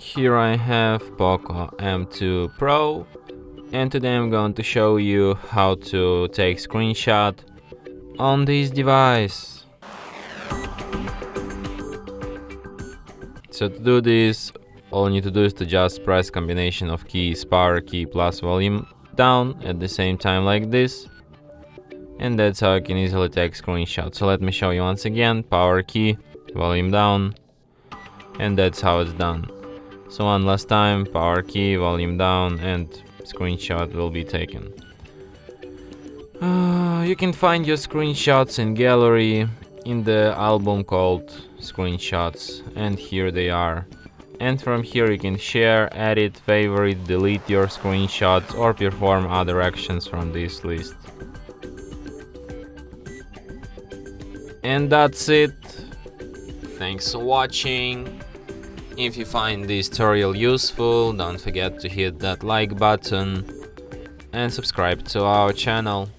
Here I have POCO M2 Pro, and today I'm going to show you how to take screenshot on this device. So to do this, all you need to do is to just press combination of keys, power key plus volume down at the same time like this, and that's how you can easily take screenshots. So let me show you once again: power key, volume down, and that's how it's done. So one last time: power key, volume down, and screenshot will be taken. You can find your screenshots in gallery in the album called screenshots, and here they are. And from here you can share, edit, favorite, delete your screenshots, or perform other actions from this list. And that's it. Thanks for watching. If you find this tutorial useful, don't forget to hit that like button and subscribe to our channel.